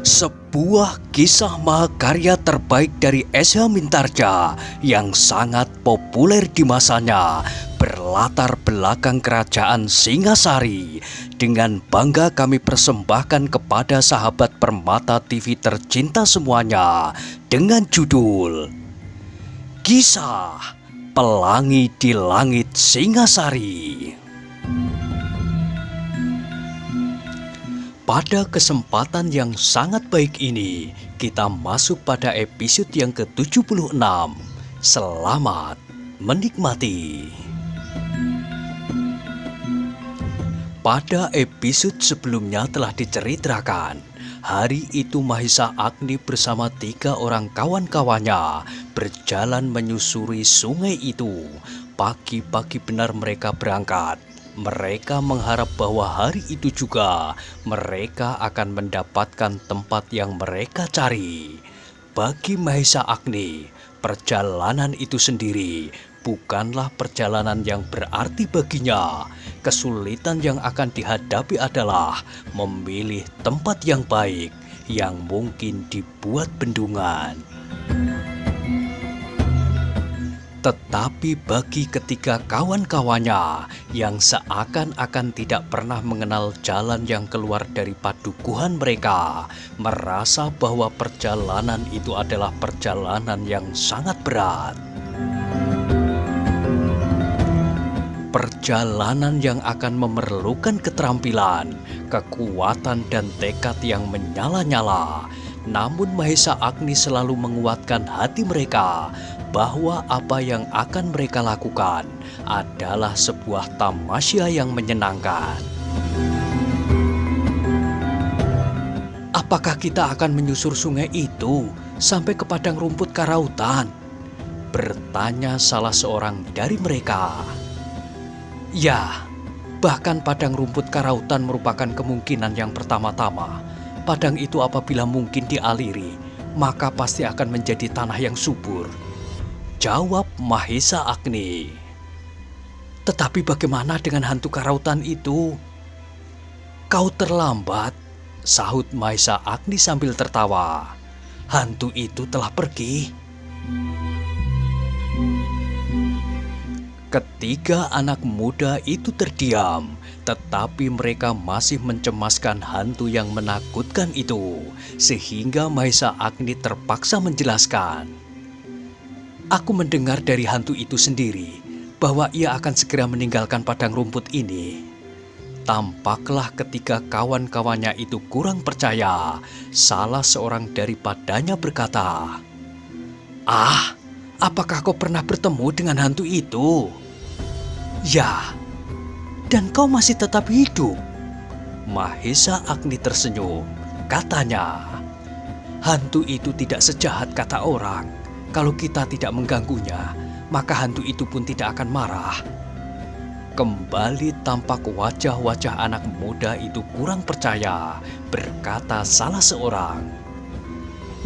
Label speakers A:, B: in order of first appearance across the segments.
A: Sebuah kisah mahakarya terbaik dari S.H. Mintarja yang sangat populer di masanya berlatar belakang kerajaan Singasari. Dengan bangga kami persembahkan kepada sahabat Permata TV tercinta semuanya dengan judul Kisah Pelangi di Langit Singasari. Pada kesempatan yang sangat baik ini, kita masuk pada episode yang ke-76. Selamat menikmati. Pada episode sebelumnya telah diceritakan, hari itu Mahisa Agni bersama 3 orang kawan-kawannya berjalan menyusuri sungai itu. Pagi-pagi benar mereka berangkat. Mereka mengharap bahwa hari itu juga mereka akan mendapatkan tempat yang mereka cari. Bagi Mahisa Agni, perjalanan itu sendiri bukanlah perjalanan yang berarti baginya. Kesulitan yang akan dihadapi adalah memilih tempat yang baik yang mungkin dibuat bendungan. Tetapi bagi ketiga kawan-kawannya yang seakan-akan tidak pernah mengenal jalan yang keluar dari padukuhan mereka, merasa bahwa perjalanan itu adalah perjalanan yang sangat berat. Perjalanan yang akan memerlukan keterampilan, kekuatan dan tekad yang menyala-nyala. Namun Mahisa Agni selalu menguatkan hati mereka bahwa apa yang akan mereka lakukan adalah sebuah tamasya yang menyenangkan. Apakah kita akan menyusur sungai itu sampai ke padang rumput karautan? Bertanya salah seorang dari mereka. Ya, bahkan padang rumput karautan merupakan kemungkinan yang pertama-tama. Padang itu apabila mungkin dialiri, maka pasti akan menjadi tanah yang subur. Jawab Mahisa Agni. Tetapi bagaimana dengan hantu karautan itu? Kau terlambat, sahut Mahisa Agni sambil tertawa. Hantu itu telah pergi. Ketiga anak muda itu terdiam, tetapi mereka masih mencemaskan hantu yang menakutkan itu, sehingga Mahisa Agni terpaksa menjelaskan. Aku mendengar dari hantu itu sendiri bahwa ia akan segera meninggalkan padang rumput ini. Tampaklah ketika kawan-kawannya itu kurang percaya, salah seorang daripadanya berkata, "Ah, apakah kau pernah bertemu dengan hantu itu?" "Ya, dan kau masih tetap hidup." Mahisa Agni tersenyum. Katanya, "Hantu itu tidak sejahat kata orang. Kalau kita tidak mengganggunya, maka hantu itu pun tidak akan marah." Kembali tampak wajah-wajah anak muda itu kurang percaya. Berkata salah seorang,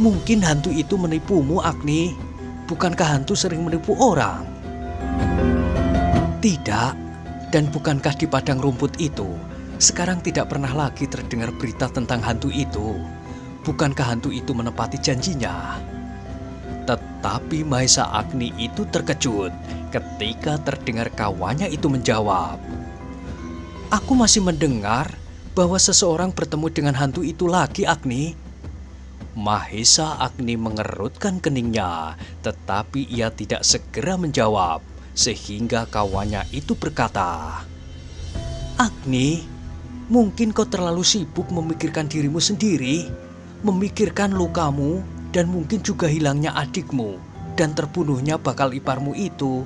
A: "Mungkin hantu itu menipumu, Agni. Bukankah hantu sering menipu orang?" "Tidak, dan bukankah di padang rumput itu sekarang tidak pernah lagi terdengar berita tentang hantu itu? Bukankah hantu itu menepati janjinya?" Tetapi Mahisa Agni itu terkejut ketika terdengar kawannya itu menjawab, "Aku masih mendengar bahwa seseorang bertemu dengan hantu itu lagi, Agni." Mahisa Agni mengerutkan keningnya, tetapi ia tidak segera menjawab, sehingga kawannya itu berkata, "Agni, mungkin kau terlalu sibuk memikirkan dirimu sendiri, memikirkan lukamu, dan mungkin juga hilangnya adikmu dan terbunuhnya bakal iparmu itu,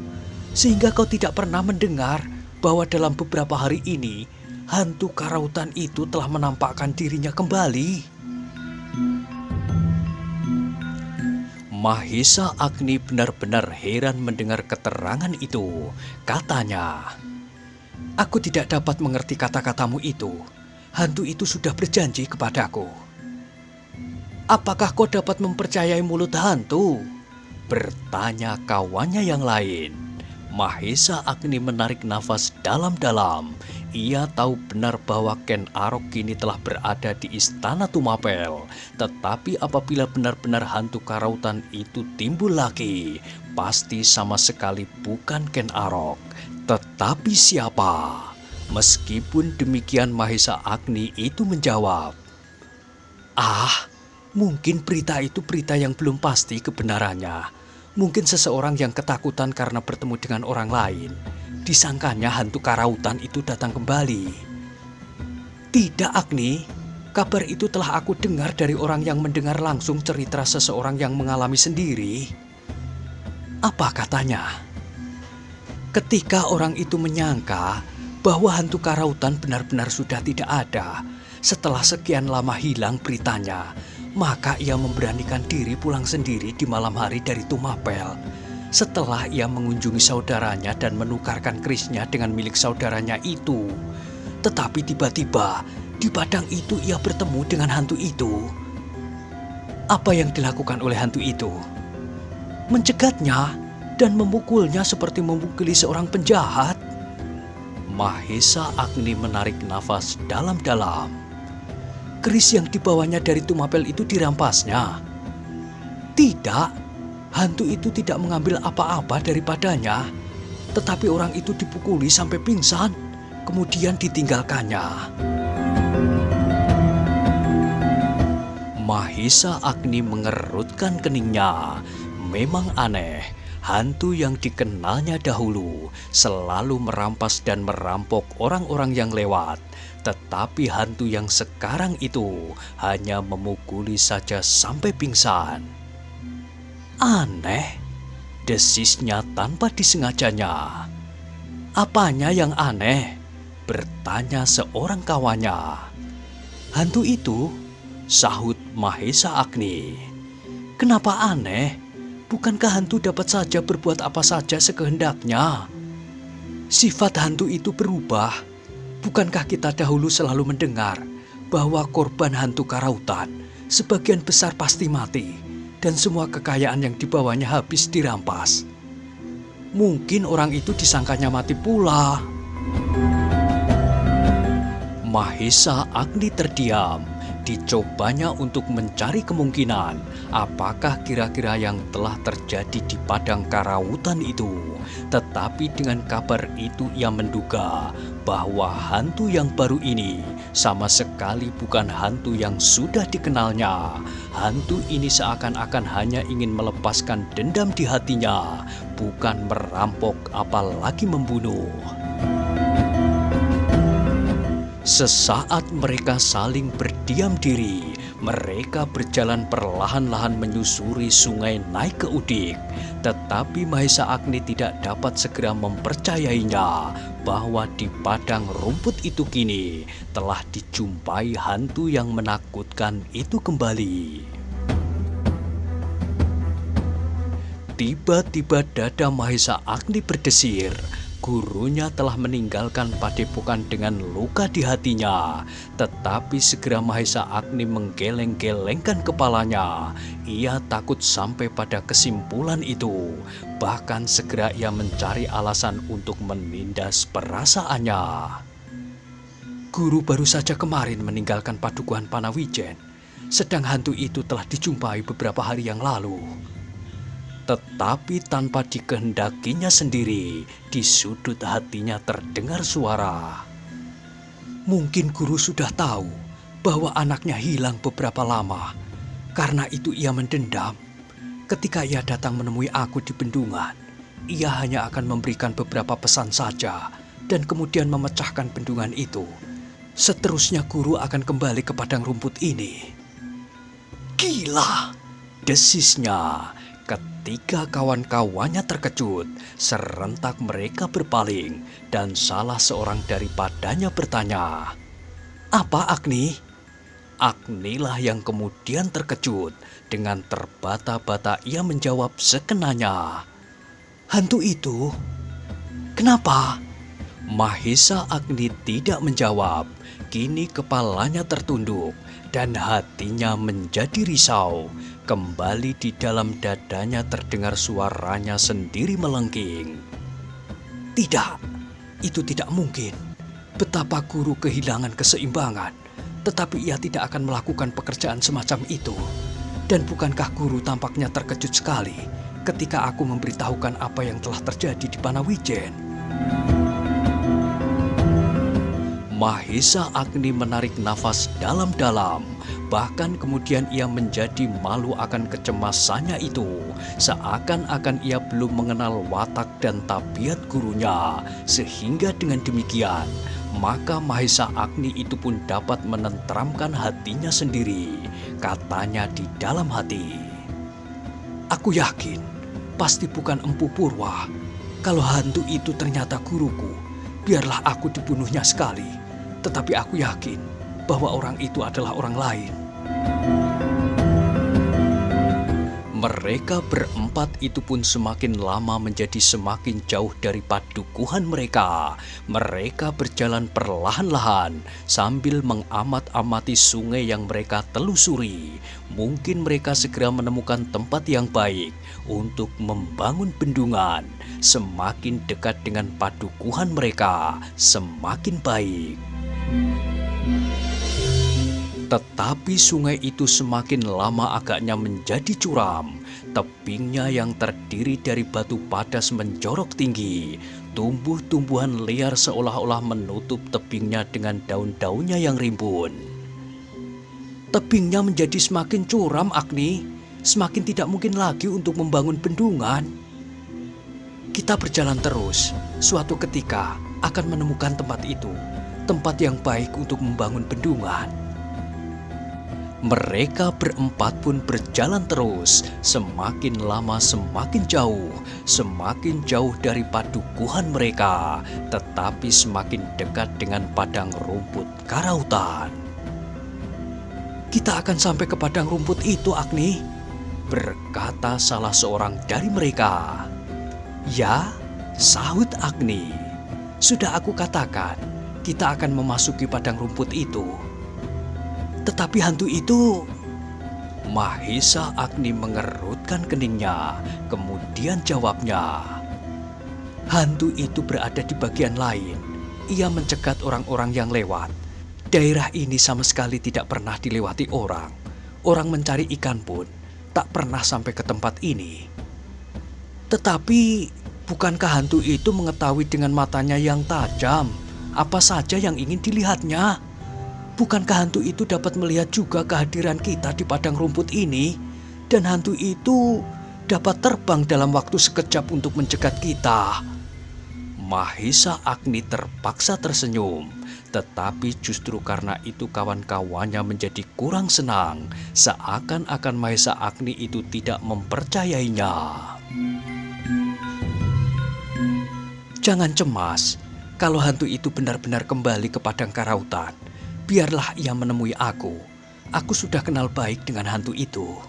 A: sehingga kau tidak pernah mendengar bahwa dalam beberapa hari ini hantu karautan itu telah menampakkan dirinya kembali." Mahisa Agni benar-benar heran mendengar keterangan itu. Katanya, "Aku tidak dapat mengerti kata-katamu itu. Hantu itu sudah berjanji kepadaku." "Apakah kau dapat mempercayai mulut hantu?" bertanya kawannya yang lain. Mahesa Agni menarik nafas dalam-dalam. Ia tahu benar bahwa Ken Arok kini telah berada di istana Tumapel. Tetapi apabila benar-benar hantu karautan itu timbul lagi, pasti sama sekali bukan Ken Arok. Tetapi siapa? Meskipun demikian Mahesa Agni itu menjawab, mungkin berita itu berita yang belum pasti kebenarannya. Mungkin seseorang yang ketakutan karena bertemu dengan orang lain. Disangkanya hantu karautan itu datang kembali. Tidak, Agni. Kabar itu telah aku dengar dari orang yang mendengar langsung cerita seseorang yang mengalami sendiri. Apa katanya? Ketika orang itu menyangka bahwa hantu karautan benar-benar sudah tidak ada, setelah sekian lama hilang beritanya, maka ia memberanikan diri pulang sendiri di malam hari dari Tumapel. Setelah ia mengunjungi saudaranya dan menukarkan kerisnya dengan milik saudaranya itu. Tetapi tiba-tiba di padang itu ia bertemu dengan hantu itu. Apa yang dilakukan oleh hantu itu? Mencegatnya dan memukulnya seperti memukuli seorang penjahat. Mahesa Agni menarik nafas dalam-dalam. Keris yang dibawanya dari Tumapel itu dirampasnya. Tidak, hantu itu tidak mengambil apa-apa daripadanya. Tetapi orang itu dipukuli sampai pingsan, kemudian ditinggalkannya. Mahesa Agni mengerutkan keningnya. Memang aneh, hantu yang dikenalnya dahulu selalu merampas dan merampok orang-orang yang lewat. Tetapi hantu yang sekarang itu hanya memukuli saja sampai pingsan. Aneh, desisnya tanpa disengajanya. Apanya yang aneh? Bertanya seorang kawannya. Hantu itu, sahut Mahesa Agni. Kenapa aneh? Bukankah hantu dapat saja berbuat apa saja sekehendaknya? Sifat hantu itu berubah. Bukankah kita dahulu selalu mendengar bahwa korban hantu karautan sebagian besar pasti mati dan semua kekayaan yang dibawanya habis dirampas? Mungkin orang itu disangkanya mati pula. Mahesa Agni terdiam. Dicobanya untuk mencari kemungkinan apakah kira-kira yang telah terjadi di padang karautan itu. Tetapi dengan kabar itu ia menduga bahwa hantu yang baru ini sama sekali bukan hantu yang sudah dikenalnya. Hantu ini seakan-akan hanya ingin melepaskan dendam di hatinya, bukan merampok apalagi membunuh. Sesaat mereka saling berdiam diri, mereka berjalan perlahan-lahan menyusuri sungai naik ke Udik. Tetapi Mahesa Agni tidak dapat segera mempercayainya bahwa di padang rumput itu kini telah dijumpai hantu yang menakutkan itu kembali. Tiba-tiba dada Mahesa Agni berdesir. Gurunya telah meninggalkan padepokan dengan luka di hatinya. Tetapi segera Mahesa Agni menggeleng-gelengkan kepalanya. Ia takut sampai pada kesimpulan itu. Bahkan segera ia mencari alasan untuk menindas perasaannya. Guru baru saja kemarin meninggalkan padukuhan Panawijen. Sedang hantu itu telah dijumpai beberapa hari yang lalu. Tetapi tanpa dikehendakinya sendiri, di sudut hatinya terdengar suara. Mungkin guru sudah tahu bahwa anaknya hilang beberapa lama. Karena itu ia mendendam. Ketika ia datang menemui aku di bendungan, ia hanya akan memberikan beberapa pesan saja dan kemudian memecahkan bendungan itu. Seterusnya guru akan kembali ke padang rumput ini. Gila, desisnya. Ketika kawan-kawannya terkejut, serentak mereka berpaling dan salah seorang daripadanya bertanya, "Apa Agni?" Agnilah yang kemudian terkejut. Dengan terbata-bata ia menjawab sekenanya, "Hantu itu? Kenapa?" Mahesa Agni tidak menjawab. Kini kepalanya tertunduk dan hatinya menjadi risau. Kembali di dalam dadanya terdengar suaranya sendiri melengking. Tidak, itu tidak mungkin. Betapa guru kehilangan keseimbangan, tetapi ia tidak akan melakukan pekerjaan semacam itu. Dan bukankah guru tampaknya terkejut sekali ketika aku memberitahukan apa yang telah terjadi di Panawijen? Mahesa Agni menarik nafas dalam-dalam. Bahkan kemudian ia menjadi malu akan kecemasannya itu. Seakan-akan ia belum mengenal watak dan tabiat gurunya. Sehingga dengan demikian, maka Mahesa Agni itu pun dapat menenteramkan hatinya sendiri. Katanya di dalam hati, "Aku yakin, pasti bukan Empu Purwa. Kalau hantu itu ternyata guruku, biarlah aku dibunuhnya sekali. Tetapi aku yakin bahwa orang itu adalah orang lain." Mereka berempat itu pun semakin lama menjadi semakin jauh dari padukuhan mereka. Mereka berjalan perlahan-lahan sambil mengamat-amati sungai yang mereka telusuri. Mungkin mereka segera menemukan tempat yang baik untuk membangun bendungan. Semakin dekat dengan padukuhan mereka, semakin baik. Tetapi sungai itu semakin lama agaknya menjadi curam. Tebingnya yang terdiri dari batu padas menjorok tinggi. Tumbuh-tumbuhan liar seolah-olah menutup tebingnya dengan daun-daunnya yang rimbun. Tebingnya menjadi semakin curam, Agni. Semakin tidak mungkin lagi untuk membangun bendungan. Kita berjalan terus. Suatu ketika akan menemukan tempat itu. Tempat yang baik untuk membangun bendungan. Mereka berempat pun berjalan terus, semakin lama semakin jauh dari padukuhan mereka, tetapi semakin dekat dengan padang rumput karautan. "Kita akan sampai ke padang rumput itu, Agni," berkata salah seorang dari mereka. "Ya," sahut Agni, "sudah aku katakan, kita akan memasuki padang rumput itu." "Tetapi hantu itu..." Mahesa Agni mengerutkan keningnya, kemudian jawabnya, "Hantu itu berada di bagian lain. Ia mencegat orang-orang yang lewat. Daerah ini sama sekali tidak pernah dilewati orang. Orang mencari ikan pun tak pernah sampai ke tempat ini." "Tetapi bukankah hantu itu mengetahui dengan matanya yang tajam apa saja yang ingin dilihatnya? Bukankah hantu itu dapat melihat juga kehadiran kita di padang rumput ini? Dan hantu itu dapat terbang dalam waktu sekejap untuk mencegat kita." Mahesa Agni terpaksa tersenyum. Tetapi justru karena itu kawan-kawannya menjadi kurang senang. Seakan-akan Mahesa Agni itu tidak mempercayainya. "Jangan cemas. Kalau hantu itu benar-benar kembali ke padang karautan, biarlah ia menemui aku. Aku sudah kenal baik dengan hantu itu."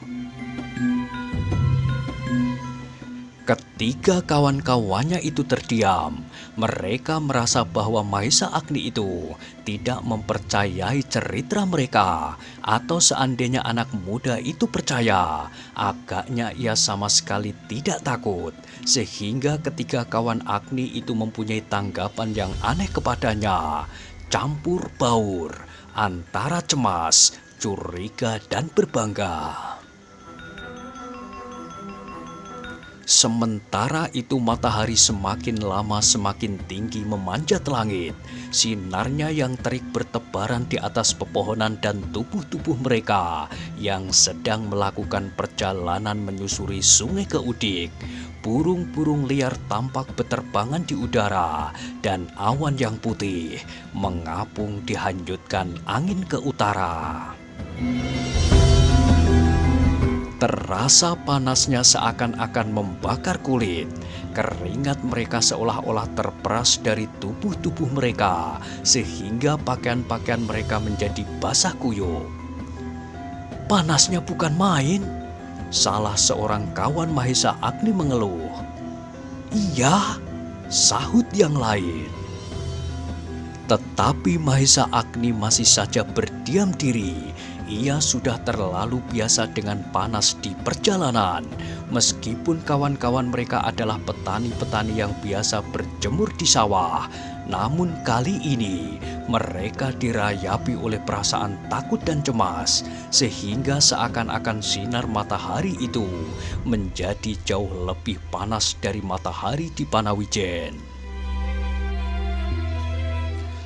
A: Ketika kawan-kawannya itu terdiam, mereka merasa bahwa Mahesa Agni itu tidak mempercayai cerita mereka. Atau seandainya anak muda itu percaya, agaknya ia sama sekali tidak takut. Sehingga ketika kawan Agni itu mempunyai tanggapan yang aneh kepadanya, campur baur antara cemas, curiga, dan berbangga. Sementara itu matahari semakin lama semakin tinggi memanjat langit. Sinarnya yang terik bertebaran di atas pepohonan dan tubuh-tubuh mereka yang sedang melakukan perjalanan menyusuri sungai Keudik. Burung-burung liar tampak beterbangan di udara dan awan yang putih mengapung dihanyutkan angin ke utara. Terasa panasnya seakan-akan membakar kulit. Keringat mereka seolah-olah terperas dari tubuh-tubuh mereka, sehingga pakaian-pakaian mereka menjadi basah kuyup. "Panasnya bukan main," salah seorang kawan Mahesa Agni mengeluh. "Iya," sahut yang lain. Tetapi Mahesa Agni masih saja berdiam diri. ia sudah terlalu biasa dengan panas di perjalanan. Meskipun kawan-kawan mereka adalah petani-petani yang biasa berjemur di sawah, namun kali ini mereka dirayapi oleh perasaan takut dan cemas, sehingga seakan-akan sinar matahari itu menjadi jauh lebih panas dari matahari di Panawijen.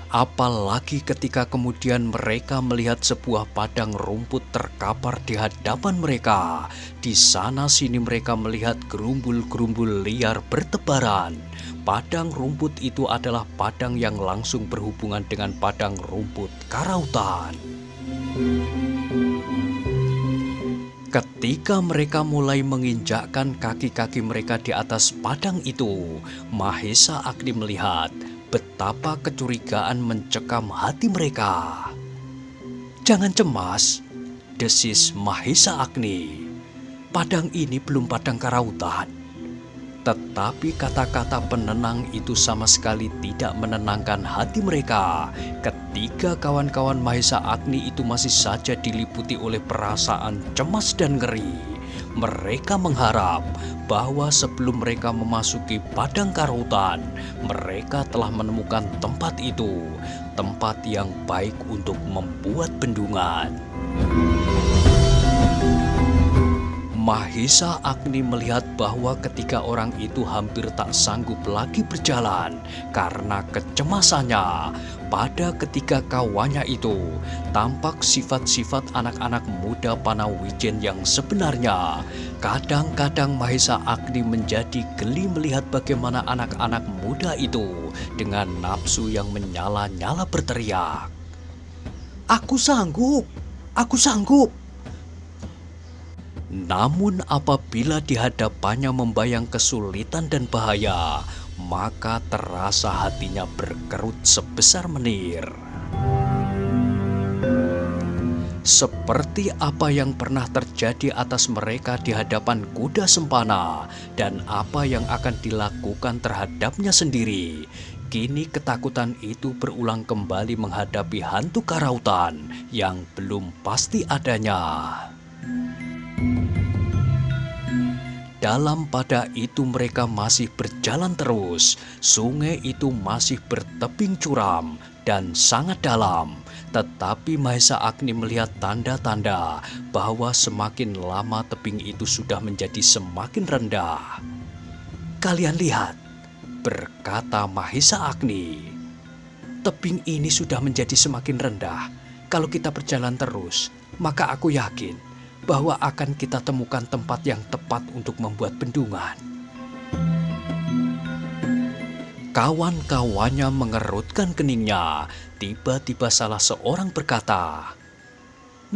A: Apalagi ketika kemudian mereka melihat sebuah padang rumput terkapar di hadapan mereka. Di sana sini mereka melihat gerumbul-gerumbul liar bertebaran. Padang rumput itu adalah padang yang langsung berhubungan dengan padang rumput karautan. Ketika mereka mulai menginjakkan kaki-kaki mereka di atas padang itu, Mahesa Agni melihat betapa kecurigaan mencekam hati mereka. "Jangan cemas," desis Mahesa Agni. "Padang ini belum padang karautan." Tetapi kata-kata penenang itu sama sekali tidak menenangkan hati mereka. Ketika kawan-kawan Mahesa Agni itu masih saja diliputi oleh perasaan cemas dan ngeri. Mereka mengharap bahwa sebelum mereka memasuki padang karautan, mereka telah menemukan tempat itu, tempat yang baik untuk membuat bendungan. Mahesa Agni melihat bahwa ketika orang itu hampir tak sanggup lagi berjalan karena kecemasannya, pada ketika kawannya itu tampak sifat-sifat anak-anak muda Panawijen yang sebenarnya. Kadang-kadang Mahesa Agni menjadi geli melihat bagaimana anak-anak muda itu dengan nafsu yang menyala-nyala berteriak, "Aku sanggup! Aku sanggup!" Namun apabila di hadapannya membayang kesulitan dan bahaya, maka terasa hatinya berkerut sebesar menir. Seperti apa yang pernah terjadi atas mereka di hadapan kuda sempana dan apa yang akan dilakukan terhadapnya sendiri, kini ketakutan itu berulang kembali menghadapi hantu karautan yang belum pasti adanya. Dalam pada itu mereka masih berjalan terus. Sungai itu masih bertebing curam dan sangat dalam. Tetapi Mahesa Agni melihat tanda-tanda bahwa semakin lama tebing itu sudah menjadi semakin rendah. "Kalian lihat," berkata Mahesa Agni. "Tebing ini sudah menjadi semakin rendah. Kalau kita berjalan terus, maka aku yakin bahwa akan kita temukan tempat yang tepat untuk membuat bendungan." Kawan-kawannya mengerutkan keningnya. Tiba-tiba salah seorang berkata,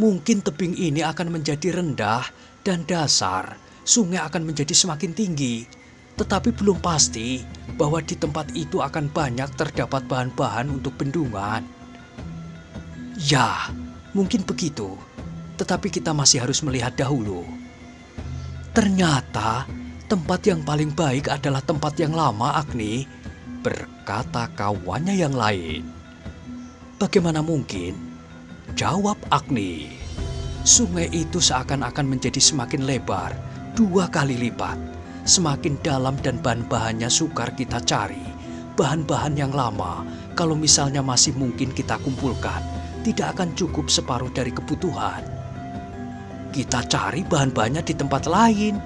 A: "Mungkin tebing ini akan menjadi rendah dan dasar. Sungai akan menjadi semakin tinggi. Tetapi belum pasti bahwa di tempat itu akan banyak terdapat bahan-bahan untuk bendungan." "Ya, mungkin begitu. Tetapi kita masih harus melihat dahulu." "Ternyata tempat yang paling baik adalah tempat yang lama, Agni," berkata kawannya yang lain. "Bagaimana mungkin?" jawab Agni. "Sungai itu seakan-akan menjadi semakin lebar, 2 kali lipat. Semakin dalam dan bahan-bahannya sukar kita cari. Bahan-bahan yang lama, kalau misalnya masih mungkin kita kumpulkan, tidak akan cukup separuh dari kebutuhan." "Kita cari bahan-bahannya di tempat lain,"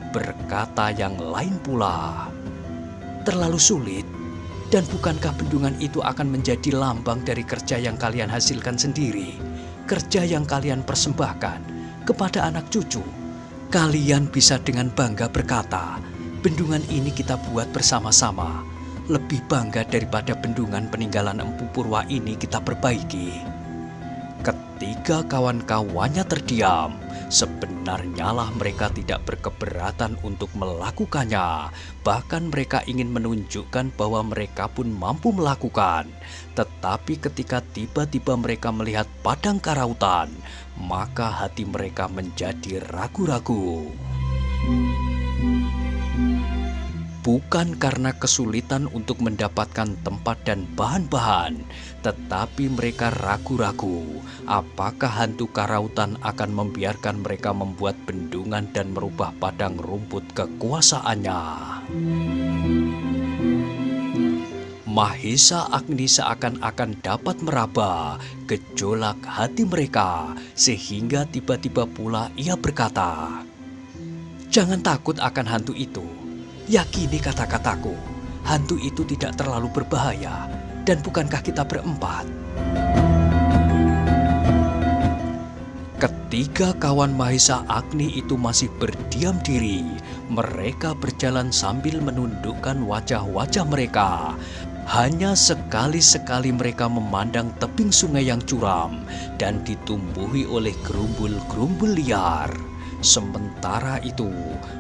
A: berkata yang lain pula. "Terlalu sulit, dan bukankah bendungan itu akan menjadi lambang dari kerja yang kalian hasilkan sendiri, kerja yang kalian persembahkan kepada anak cucu? Kalian bisa dengan bangga berkata, bendungan ini kita buat bersama-sama, lebih bangga daripada bendungan peninggalan Empu Purwa ini kita perbaiki." Ketika kawan-kawannya terdiam, sebenarnya lah mereka tidak berkeberatan untuk melakukannya. Bahkan mereka ingin menunjukkan bahwa mereka pun mampu melakukan. Tetapi ketika tiba-tiba mereka melihat padang karautan, maka hati mereka menjadi ragu-ragu. Bukan karena kesulitan untuk mendapatkan tempat dan bahan-bahan, tetapi mereka ragu-ragu apakah hantu karautan akan membiarkan mereka membuat bendungan dan merubah padang rumput kekuasaannya. Mahesa Agni seakan-akan dapat meraba gejolak hati mereka, sehingga tiba-tiba pula ia berkata, "Jangan takut akan hantu itu. Yakini kata-kataku, hantu itu tidak terlalu berbahaya, dan bukankah kita berempat?" Ketiga kawan Mahesa Agni itu masih berdiam diri. Mereka berjalan sambil menundukkan wajah-wajah mereka. Hanya sekali-sekali mereka memandang tebing sungai yang curam dan ditumbuhi oleh gerumbul-gerumbul liar. Sementara itu,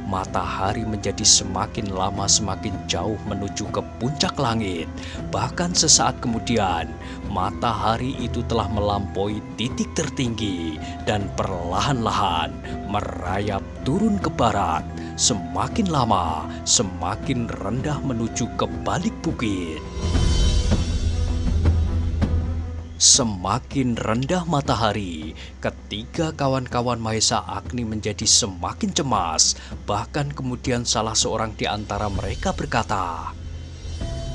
A: matahari menjadi semakin lama semakin jauh menuju ke puncak langit. Bahkan sesaat kemudian, matahari itu telah melampaui titik tertinggi dan perlahan-lahan merayap turun ke barat. Semakin lama, semakin rendah menuju ke balik bukit. Semakin rendah matahari, ketiga kawan-kawan Mahesa Agni menjadi semakin cemas. Bahkan kemudian salah seorang di antara mereka berkata,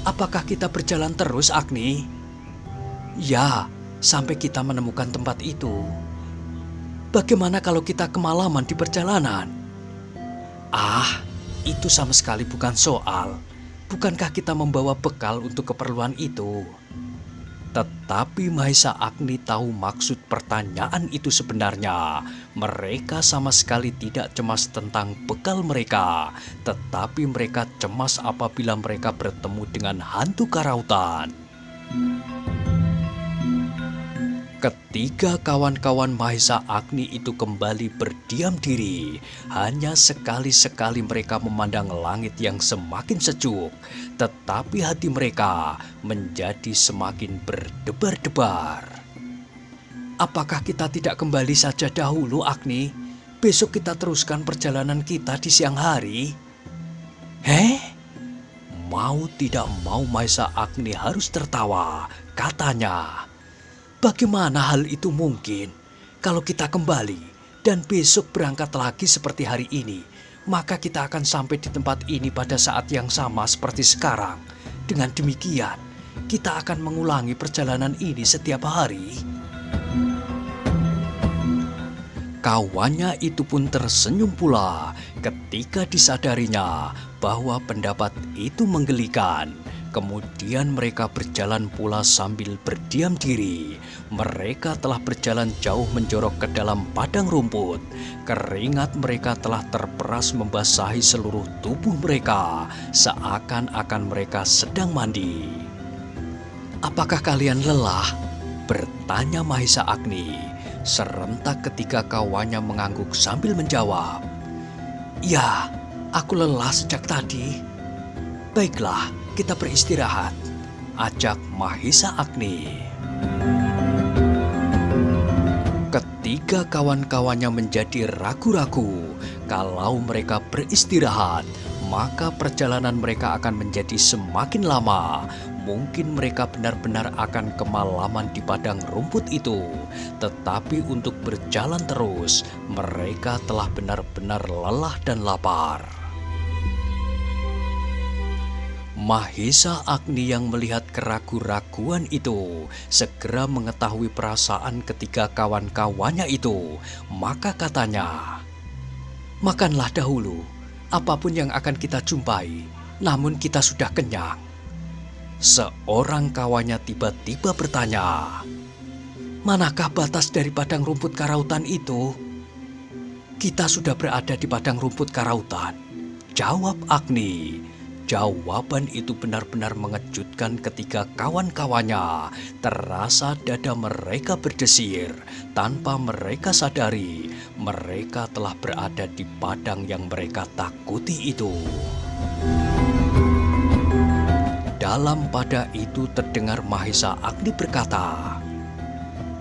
A: "Apakah kita berjalan terus, Agni?" "Ya, sampai kita menemukan tempat itu." "Bagaimana kalau kita kemalaman di perjalanan?" "Ah, itu sama sekali bukan soal. Bukankah kita membawa bekal untuk keperluan itu?" Tetapi Mahesa Agni tahu maksud pertanyaan itu sebenarnya. Mereka sama sekali tidak cemas tentang bekal mereka, tetapi mereka cemas apabila mereka bertemu dengan hantu karautan. Ketiga kawan-kawan Mahesa Agni itu kembali berdiam diri. Hanya sekali-sekali mereka memandang langit yang semakin sejuk, tetapi hati mereka menjadi semakin berdebar-debar. "Apakah kita tidak kembali saja dahulu, Agni? Besok kita teruskan perjalanan kita di siang hari." Mau tidak mau Mahesa Agni harus tertawa. Katanya, "Bagaimana hal itu mungkin? Kalau kita kembali dan besok berangkat lagi seperti hari ini, maka kita akan sampai di tempat ini pada saat yang sama seperti sekarang. Dengan demikian, kita akan mengulangi perjalanan ini setiap hari." Kawannya itu pun tersenyum pula ketika disadarinya bahwa pendapat itu menggelikan. Kemudian mereka berjalan pula sambil berdiam diri. Mereka telah berjalan jauh menjorok ke dalam padang rumput. Keringat mereka telah terperas membasahi seluruh tubuh mereka, seakan-akan mereka sedang mandi. "Apakah kalian lelah?" bertanya Mahesa Agni. Serentak ketika kawannya mengangguk sambil menjawab, "Ya, aku lelah sejak tadi." "Baiklah, kita beristirahat," ajak Mahesa Agni. Ketiga kawan-kawannya menjadi ragu-ragu. Kalau mereka beristirahat, maka perjalanan mereka akan menjadi semakin lama. Mungkin mereka benar-benar akan kemalaman di padang rumput itu. Tetapi untuk berjalan terus, mereka telah benar-benar lelah dan lapar. Mahesa Agni yang melihat keraguan-raguan itu segera mengetahui perasaan ketiga kawan-kawannya itu. Maka katanya, "Makanlah dahulu apapun yang akan kita jumpai, namun kita sudah kenyang." Seorang kawannya tiba-tiba bertanya, "Manakah batas dari padang rumput karautan itu?" "Kita sudah berada di padang rumput karautan," jawab Agni. Jawaban itu benar-benar mengejutkan ketika kawan-kawannya. Terasa dada mereka berdesir. Tanpa mereka sadari, mereka telah berada di padang yang mereka takuti itu. Dalam pada itu terdengar Mahesa Agni berkata,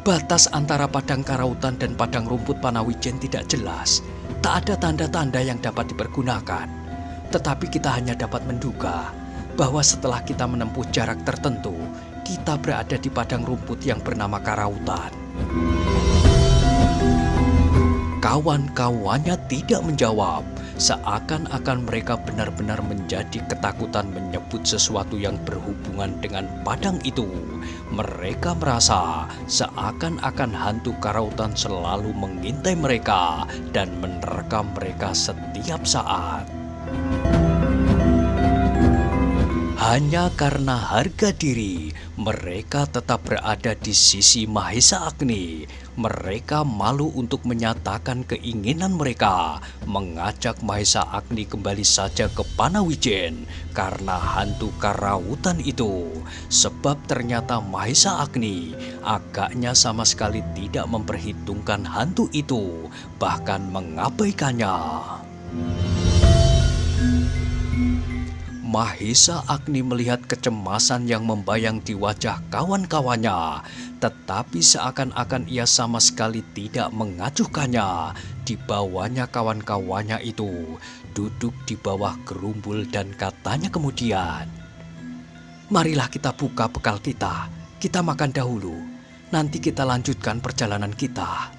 A: "Batas antara padang karautan dan padang rumput Panawijen tidak jelas. Tak ada tanda-tanda yang dapat dipergunakan. Tetapi kita hanya dapat menduga bahwa setelah kita menempuh jarak tertentu, kita berada di padang rumput yang bernama karautan. Kawan-kawannya tidak menjawab, seakan-akan mereka benar-benar menjadi ketakutan menyebut sesuatu yang berhubungan dengan padang itu. Mereka merasa seakan-akan hantu karautan selalu mengintai mereka dan menerkam mereka setiap saat. Hanya karena harga diri, mereka tetap berada di sisi Mahesa Agni. Mereka malu untuk menyatakan keinginan mereka, mengajak Mahesa Agni kembali saja ke Panawijen karena hantu karautan itu. Sebab ternyata Mahesa Agni agaknya sama sekali tidak memperhitungkan hantu itu, bahkan mengabaikannya. Mahesa Agni melihat kecemasan yang membayang di wajah kawan-kawannya, tetapi seakan-akan ia sama sekali tidak mengacuhkannya. Dibawanya kawan-kawannya itu duduk di bawah gerumbul dan katanya kemudian, "Marilah kita buka bekal kita makan dahulu, nanti kita lanjutkan perjalanan kita."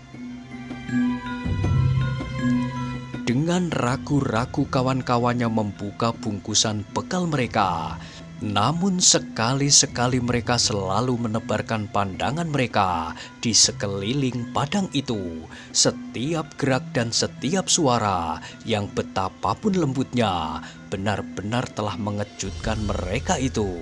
A: Dengan ragu-ragu kawan-kawannya membuka bungkusan bekal mereka. Namun sekali-sekali mereka selalu menebarkan pandangan mereka di sekeliling padang itu. Setiap gerak dan setiap suara yang betapapun lembutnya benar-benar telah mengejutkan mereka itu.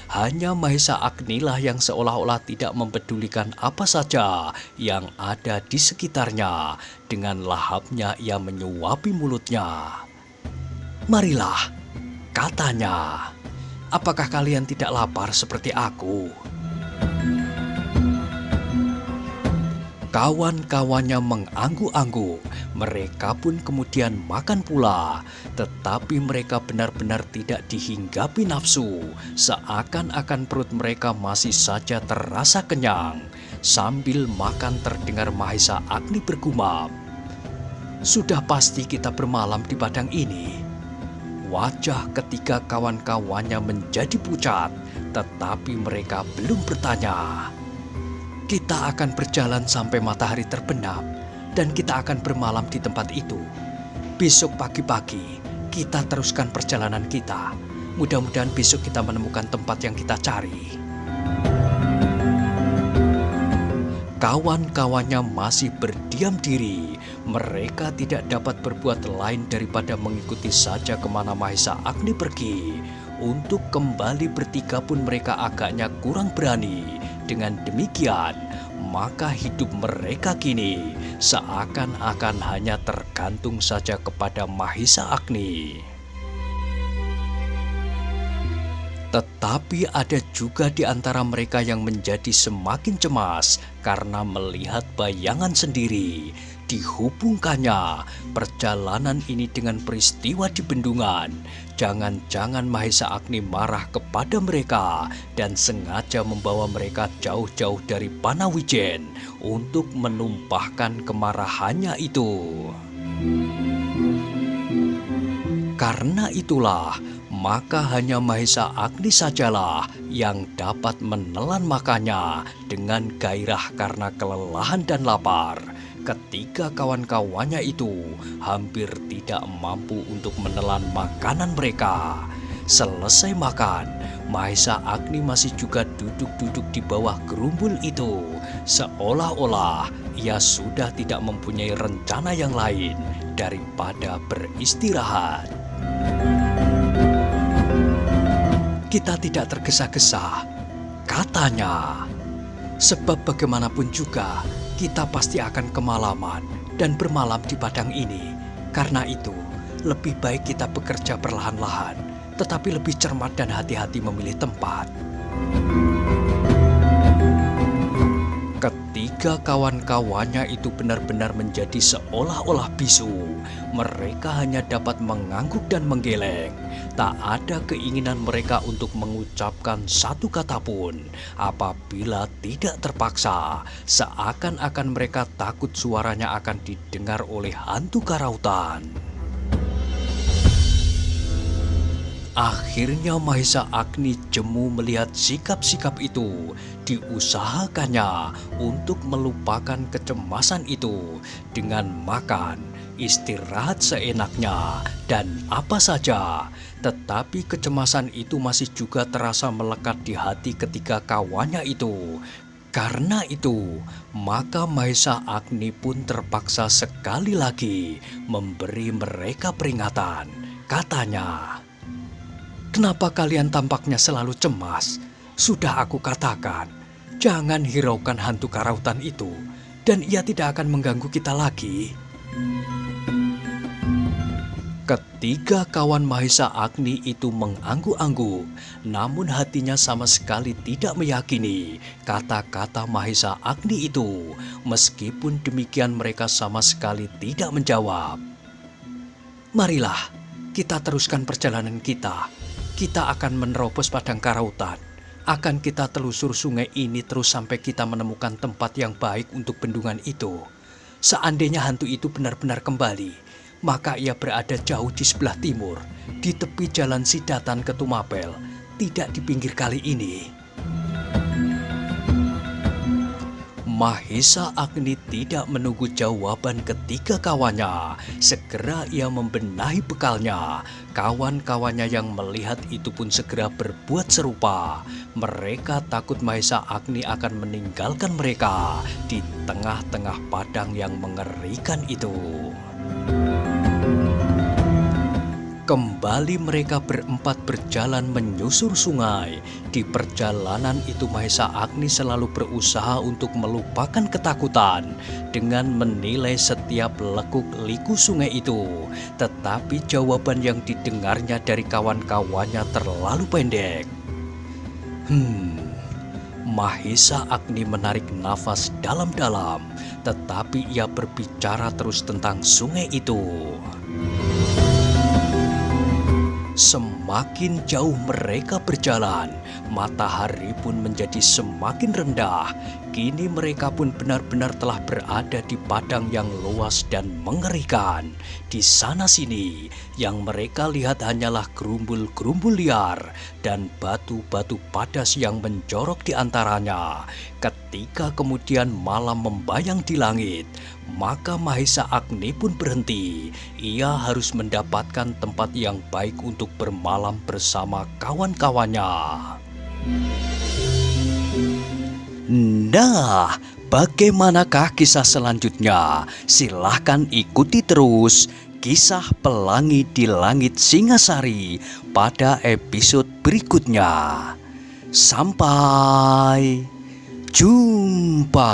A: Hanya Mahesa Agni lah yang seolah-olah tidak mempedulikan apa saja yang ada di sekitarnya. Dengan lahapnya ia menyuapi mulutnya. "Marilah," katanya. "Apakah kalian tidak lapar seperti aku?" Kawan-kawannya mengangguk-angguk. Mereka pun kemudian makan pula. Tetapi mereka benar-benar tidak dihinggapi nafsu. Seakan-akan perut mereka masih saja terasa kenyang. Sambil makan terdengar Mahesa Agni bergumam, "Sudah pasti kita bermalam di padang ini." Wajah ketiga kawan-kawannya menjadi pucat, tetapi mereka belum bertanya. "Kita akan berjalan sampai matahari terbenam dan kita akan bermalam di tempat itu. Besok pagi-pagi kita teruskan perjalanan kita. Mudah-mudahan besok kita menemukan tempat yang kita cari." Kawan-kawannya masih berdiam diri. Mereka tidak dapat berbuat lain daripada mengikuti saja kemana Mahesa Agni pergi. Untuk kembali bertiga pun mereka agaknya kurang berani. Dengan demikian, maka hidup mereka kini seakan-akan hanya tergantung saja kepada Mahesa Agni. Tetapi ada juga di antara mereka yang menjadi semakin cemas karena melihat bayangan sendiri. Dihubungkannya perjalanan ini dengan peristiwa di bendungan. Jangan-jangan Mahesa Agni marah kepada mereka dan sengaja membawa mereka jauh-jauh dari Panawijen untuk menumpahkan kemarahannya itu. Karena itulah, maka hanya Mahesa Agni sajalah yang dapat menelan makannya dengan gairah karena kelelahan dan lapar. Ketika kawan-kawannya itu hampir tidak mampu untuk menelan makanan mereka. Selesai makan, Mahesa Agni masih juga duduk-duduk di bawah gerumbul itu. Seolah-olah ia sudah tidak mempunyai rencana yang lain daripada beristirahat. "Kita tidak tergesa-gesa," katanya. "Sebab bagaimanapun juga kita pasti akan kemalaman dan bermalam di padang ini. Karena itu, lebih baik kita bekerja perlahan-lahan, tetapi lebih cermat dan hati-hati memilih tempat." Ketiga kawan-kawannya itu benar-benar menjadi seolah-olah bisu. Mereka hanya dapat mengangguk dan menggeleng. Tak ada keinginan mereka untuk mengucapkan satu kata pun apabila tidak terpaksa. Seakan-akan mereka takut suaranya akan didengar oleh hantu karautan. Akhirnya Mahesa Agni jemu melihat sikap-sikap itu. Diusahakannya untuk melupakan kecemasan itu dengan makan, istirahat seenaknya, dan apa saja. Tetapi kecemasan itu masih juga terasa melekat di hati ketika kawannya itu. Karena itu, maka Mahesa Agni pun terpaksa sekali lagi memberi mereka peringatan. Katanya, "Kenapa kalian tampaknya selalu cemas? Sudah aku katakan, jangan hiraukan hantu karautan itu, dan ia tidak akan mengganggu kita lagi." Ketiga kawan Mahesa Agni itu mengangguk-angguk, namun hatinya sama sekali tidak meyakini kata-kata Mahesa Agni itu. Meskipun demikian mereka sama sekali tidak menjawab. "Marilah, kita teruskan perjalanan kita. Kita akan menerobos padang karautan. Akan kita telusur sungai ini terus sampai kita menemukan tempat yang baik untuk bendungan itu. Seandainya hantu itu benar-benar kembali, maka ia berada jauh di sebelah timur, di tepi jalan Sidatan ke Tumapel, tidak di pinggir kali ini." Mahesa Agni tidak menunggu jawaban ketiga kawannya. Segera ia membenahi bekalnya. Kawan-kawannya yang melihat itu pun segera berbuat serupa. Mereka takut Mahesa Agni akan meninggalkan mereka di tengah-tengah padang yang mengerikan itu. Kembali mereka berempat berjalan menyusur sungai. Di perjalanan itu Mahesa Agni selalu berusaha untuk melupakan ketakutan dengan menilai setiap lekuk-liku sungai itu. Tetapi jawaban yang didengarnya dari kawan-kawannya terlalu pendek. Mahesa Agni menarik nafas dalam-dalam, tetapi ia berbicara terus tentang sungai itu. Semakin jauh mereka berjalan, matahari pun menjadi semakin rendah. Kini mereka pun benar-benar telah berada di padang yang luas dan mengerikan. Di sana-sini, yang mereka lihat hanyalah gerumbul-gerumbul liar dan batu-batu padas yang menjorok di antaranya. Ketika kemudian malam membayang di langit, maka Mahesa Agni pun berhenti. Ia harus mendapatkan tempat yang baik untuk bermalam bersama kawan-kawannya. Nah, bagaimanakah kisah selanjutnya? Silahkan ikuti terus kisah Pelangi di Langit Singasari pada episode berikutnya. Sampai jumpa.